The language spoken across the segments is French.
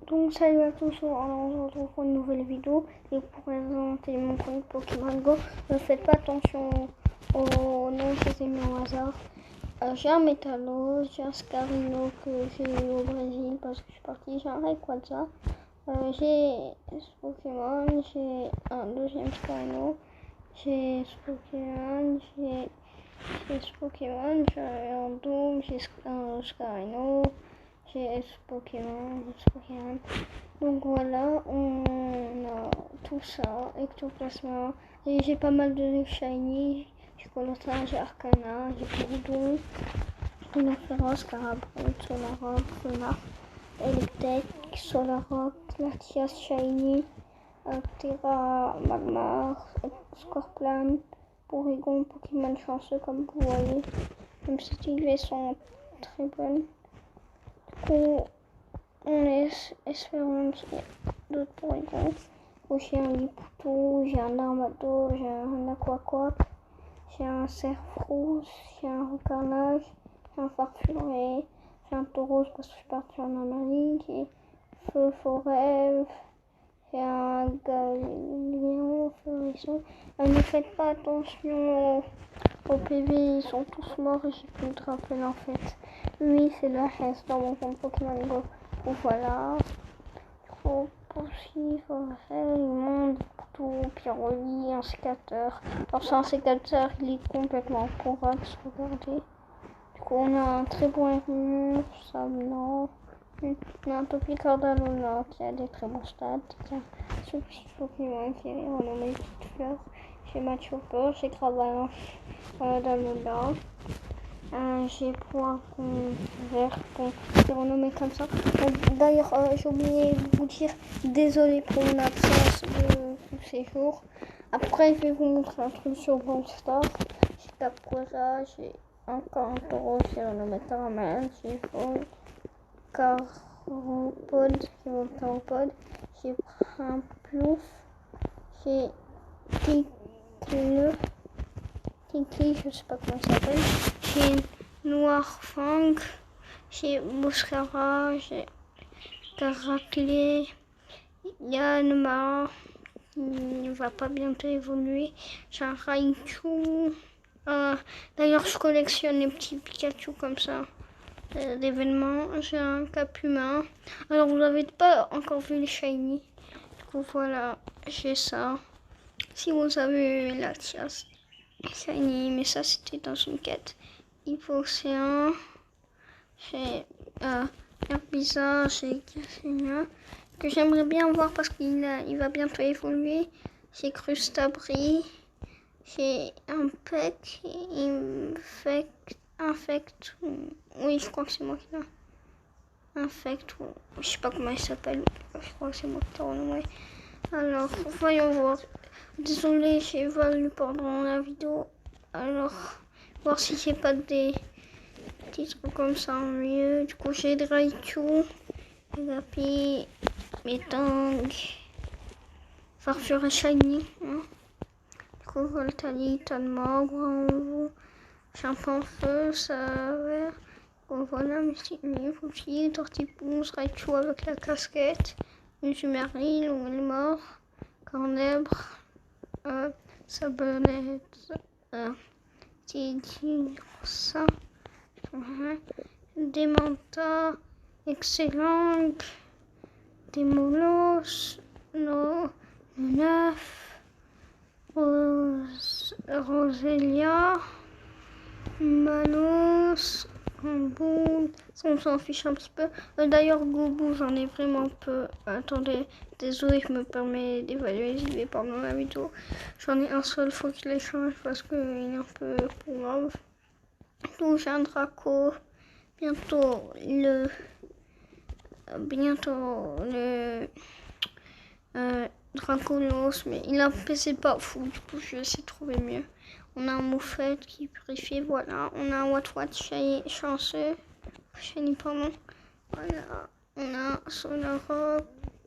Donc salut à tous, alors on se retrouve pour une nouvelle vidéo et pour présenter mon compte Pokémon Go. Ne faites pas attention au nom que j'ai mis au hasard. J'ai un Métalos, j'ai un Scarino que j'ai eu au Brésil parce que je suis partie, j'ai un Rayquaza, j'ai ce Pokémon, j'ai un deuxième Scarino, j'ai ce Pokémon, j'ai ce Pokémon, j'ai un Doom, j'ai un Scarino. J'ai ce Pokémon. Donc voilà, on a tout ça, ectoplasma. Et j'ai pas mal de shiny. J'ai Colossal, j'ai Arcana, j'ai Poudon, Rhinophéros, Carabrut, Solarock, Sonar, Electek, Solarock, Latias, Shiny, Terra, Magmar, Scorpion, Porygon, Pokémon chanceux comme vous voyez. Même si les sont très bonnes. On espérons qu'il y a d'autres Porygons. J'ai un Lipoutou, j'ai un Armado, j'ai un Aquaquac, j'ai un Cerfrousse, j'ai un Roucarnage, j'ai un Farfuré, j'ai un Tauros parce que je suis partie en Amérique, j'ai Feu Forêt, j'ai un Galion, Feurisson. Ne faites pas attention au PV, ils sont tous morts et j'ai plus de rappel en fait. Oui, c'est la chasse dans mon compte Pokémon Go. Donc voilà, faut poursuivre, le monde, tout, Pyroli, un sécateur. Alors c'est un sécateur, il est complètement corax, regardez. Du coup on a un très bon Hermure, Sablan, on a un Topicardalona qui a des très bons stats. Tiens, ce petit Pokémon qui est renommé Petite Fleur. J'ai Machopper, j'ai Cravalanche, Dalona. J'ai Poivron vert, bon, c'est renommé comme ça. D'ailleurs, j'ai oublié de vous dire, désolé pour mon absence de tous ces jours. Après, je vais vous montrer un truc sur Brawl Stars. J'ai Capoeira, j'ai encore un taureau, j'ai renommé Caramel, j'ai Caropode, j'ai un Plouf, j'ai Tiki, je sais pas comment ça s'appelle. J'ai Noirfang, j'ai Boscara, j'ai Caraclé, Yanma, il va pas bientôt évoluer. J'ai un Raichu. D'ailleurs, je collectionne les petits Pikachu comme ça d'événements. J'ai un Capumin. Alors, vous n'avez pas encore vu les shiny. Du coup, voilà, j'ai ça. Si vous avez eu la chasse shiny, mais ça c'était dans une quête Hypocéan. J'ai Herbisa, j'ai Cassina, que j'aimerais bien voir parce qu'il va bientôt évoluer. J'ai Crustabri, j'ai Impec, Infect, oui je crois que c'est moi qui l'ai. Infect, je sais pas comment il s'appelle, je crois que c'est moi qui l'ai renommé. Alors, voyons voir. Désolé, j'ai évalué pendant la vidéo. Alors, voir si j'ai pas des trucs comme ça en mieux. Du coup, j'ai Raichu, Gapi, Metang, Farfure et Shiny. Hein. Du coup, Voltali, Tanmog, Granvou, Chimpanfeu, Savère. Bon, voilà, mes Fouchi, Tortipousse, Raichu avec la casquette, Jumeril, Wilmore, Cornèbre, Sablonnette, Teddy, ça, Démenta, Excellent, Démolos, Neuf, Roselia, Manos, Goubou, on s'en fiche un petit peu. D'ailleurs, Goubou, j'en ai vraiment peu. Attendez, désolé, je me permets d'évaluer, j'y vais pendant la vidéo. J'en ai un seul, faut que je l'échange parce qu'il est un peu grave. Donc, j'ai un Draco. Bientôt le Dracolos, mais il a c'est pas fou, du coup je vais essayer de trouver mieux. On a un Moufette qui purifie, voilà. On a un Watwatch chanceux, shiny pardon. Voilà. On a Solarock,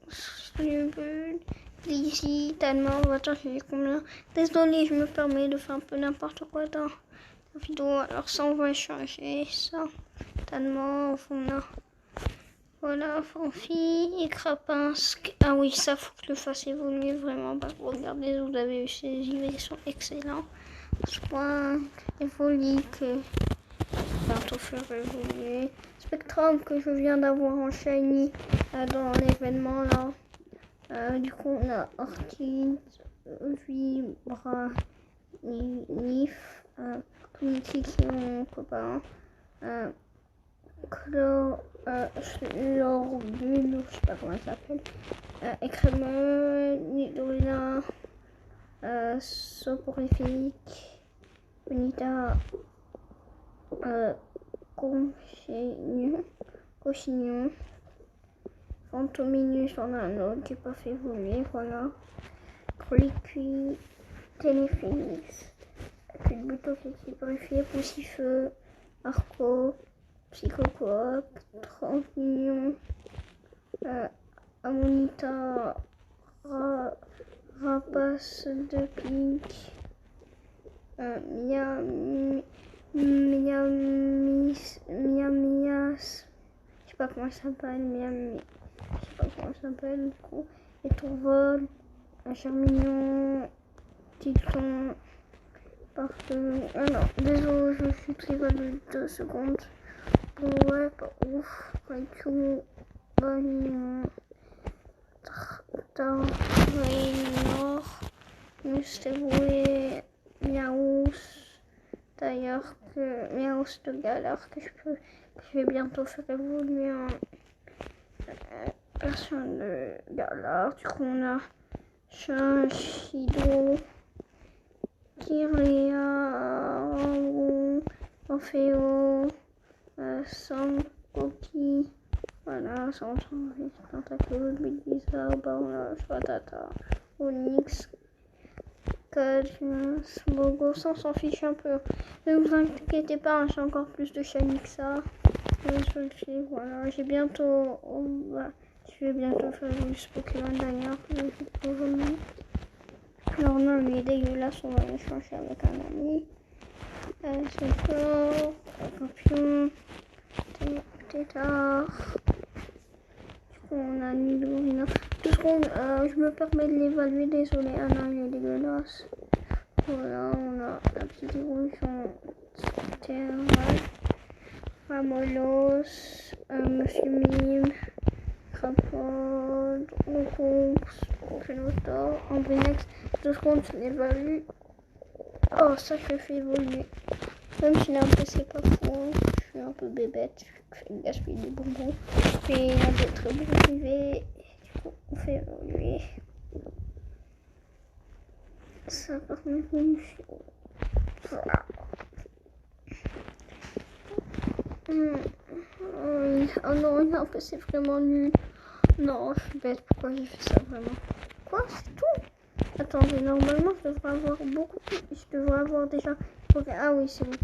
Slubul, Lizzie, Talmor, attends, j'ai combien. Désolé, je me permets de faire un peu n'importe quoi dans la vidéo. Alors ça, on va changer ça. Talmor, on a Voilà, Fanfi et Krapinsk. Ah oui, ça faut que je le fasse évoluer vraiment parce que regardez, vous avez eu ces IV, ils sont excellents. Soin, évolue que bientôt faire évoluer. Spectrum que je viens d'avoir en shiny dans l'événement là. Du coup on a Orchid, Vibra, Nif, Trinity qui est mon copain. Chlorbule, je sais pas comment ça s'appelle, Écrémeux, Nidorina, Soporifique, Bonita, Cochignon, Fantominus, on a un autre qui n'est pas fait évoluer, voilà. Crolicu, Téléphilix, Culbuto qui est purifié, Poussifeu, Arco, Psychocoop, 30 millions, Amonita, Rapace de Pink, Miamias, je sais pas comment ça s'appelle, je sais pas comment ça s'appelle, du coup, et Tourvol, Germignon, Titon, partout. Ah non, désolé, je suis très value 2 secondes. Bon, ouais, pas ouf. Raikou, Bagnon, Tarinor, Mustéboué, Miaous. D'ailleurs, que Miaous de Galar que je vais bientôt faire évoluer en version de Galar. Du coup, on a Shido, Kyria, Orfeo, Sankoki, voilà, Sanson, Tentacule, Bidisa, Bauna, Swatata, Onyx, Kajin, Smogo, sans s'en fiche un peu. Ne vous inquiétez pas, j'ai encore plus de shiny que ça. Voilà, je vais bientôt faire juste Pokémon d'ailleurs. Alors non, lui est dégueulasse, on va l'échanger avec un ami. C'est fort, Scorpion, Tétard. Du coup, on a Nidorina. Tout ce qu'on, je me permets de l'évaluer, désolé, Anna, il est dégueulasse. Voilà, on a la petite évolution Terre, Ramolos, Monsieur Mime, Crapaud, Ronconx, Genotor, Ambrinex. Tout ce qu'on l'évalue. Oh, ça je fais évoluer. Même si là, un peu c'est pas fou, je suis un peu bébête, je fais gaspiller des bonbons. Mais il y a d'autres bons privés, du coup, on fait évoluer. Ça par contre, voilà. Oh non, que c'est vraiment nul. Non, je suis bête, pourquoi j'ai fait ça vraiment? Quoi, c'est tout? Attendez, normalement, je devrais avoir beaucoup plus. Je devrais avoir déjà. Ah oui, c'est bon.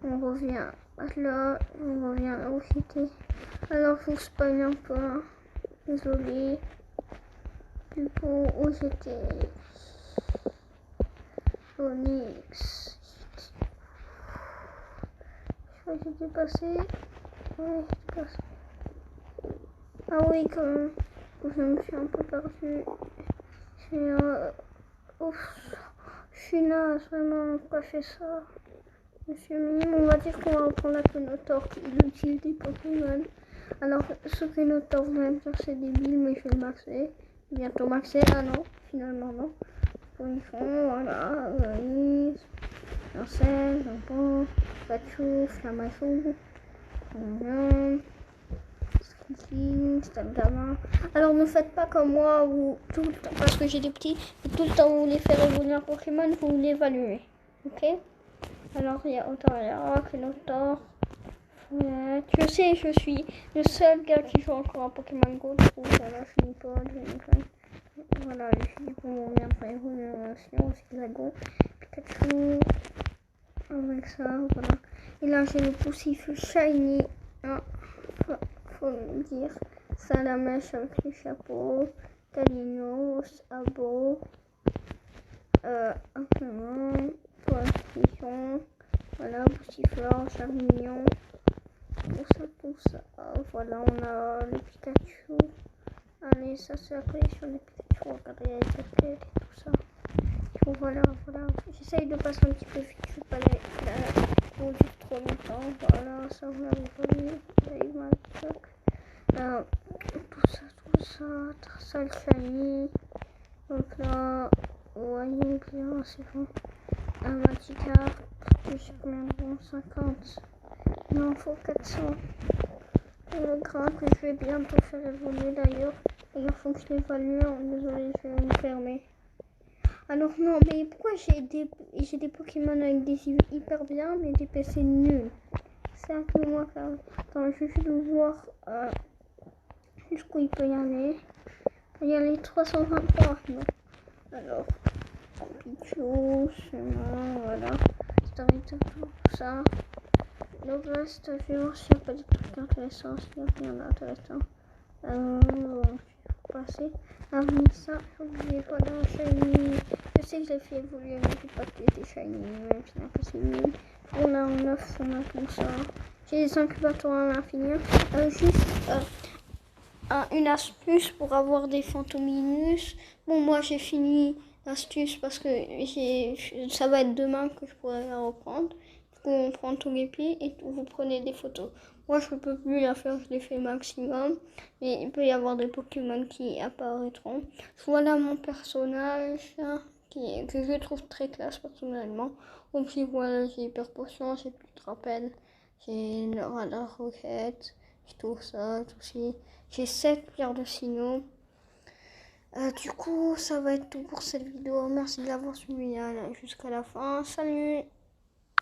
On revient là, on revient là où j'étais. Alors, je vous spoil un peu. Hein. Désolé. Du coup, où j'étais? Onyx. Je crois que j'étais passé. Ouais, j'étais passé. Ah oui, quand même. Je me suis un peu perdue. Je suis naze, vraiment, pourquoi je fais ça? Monsieur Mime, on va dire qu'on va reprendre la Phonotor qui est l'utile des Pokémon. Alors, ce Phonotor, vous allez me dire c'est débile, mais je vais le maxer. Bientôt maxer. Ah non, finalement non. Polyphon, voilà, Valise, Lancel, Jambon, Pachou, Flamasson, Stalgama. Alors ne faites pas comme moi où tout le temps, parce que j'ai des petits, et tout le temps vous voulez faire évoluer un Pokémon, vous l'évaluez. Ok? Alors il y a Otaria, Kelotor. Je sais, je suis le seul gars qui joue encore à Pokémon Go. Du coup, voilà, je finis pas. Voilà, je finis pour mon bien pour évoluer aussi Dragon, Pikachu. Avec ça, voilà. Et là j'ai le poussif shiny. Ah, faut le dire. Salamèche avec les chapeaux. Talinos, Abo. Implément. Poisson. Voilà, poussiflore, Charmignon. tout ça. Voilà, on a les Pikachu. Allez, ça c'est la collection des Pikachu. Regardez, il y a les têtes et tout ça. Donc, voilà. J'essaye de passer un petit peu vite. Je ne vais pas la conduire trop longtemps. Voilà, ça vous l'avez pas vu. Vous avez eu ma choc. Tout ça. Tarsal Shiny. Donc là, vous voyez bien, c'est bon. Ma petite carte. Je sais combien de bons, 50. Il m'en faut 400. Le grain que je vais bientôt faire évoluer d'ailleurs. Il faut que je l'évalue. Désolé, je vais me fermer. Alors non, mais pourquoi j'ai des Pokémon avec des IV hyper bien, mais des PC nuls? C'est un peu moi quand même. Attends, je vais juste voir jusqu'où il peut y aller. Il peut y aller 323, non. Alors, Pichu, chemin, voilà. Starter, tout ça. Le reste, je vais voir s'il n'y a pas des trucs intéressants, s'il n'y a rien d'intéressant. Bon, je vais passer. Ah oui, ça, j'ai oublié, voilà, Shiny. Je sais que je l'ai fait évoluer, mais j'ai pas tout été Shiny, même si c'est un peu c'est nul. On a un 9, on a tout ça. J'ai des incubateurs à l'infini. Une astuce pour avoir des Fantominus. Bon, moi j'ai fini l'astuce parce que ça va être demain que je pourrai la reprendre. Du coup, on prend tous les pieds et vous prenez des photos. Moi, je ne peux plus la faire, je l'ai fait maximum. Mais il peut y avoir des Pokémon qui apparaîtront. Voilà mon personnage que je trouve très classe personnellement. Donc, voilà, j'ai Hyper Potion, j'ai plus de rappel, j'ai le radar roquette, j'ai tout ça, tout ça. J'ai 7 pierres de signaux. Du coup, ça va être tout pour cette vidéo. Merci de l'avoir suivi jusqu'à la fin. Salut!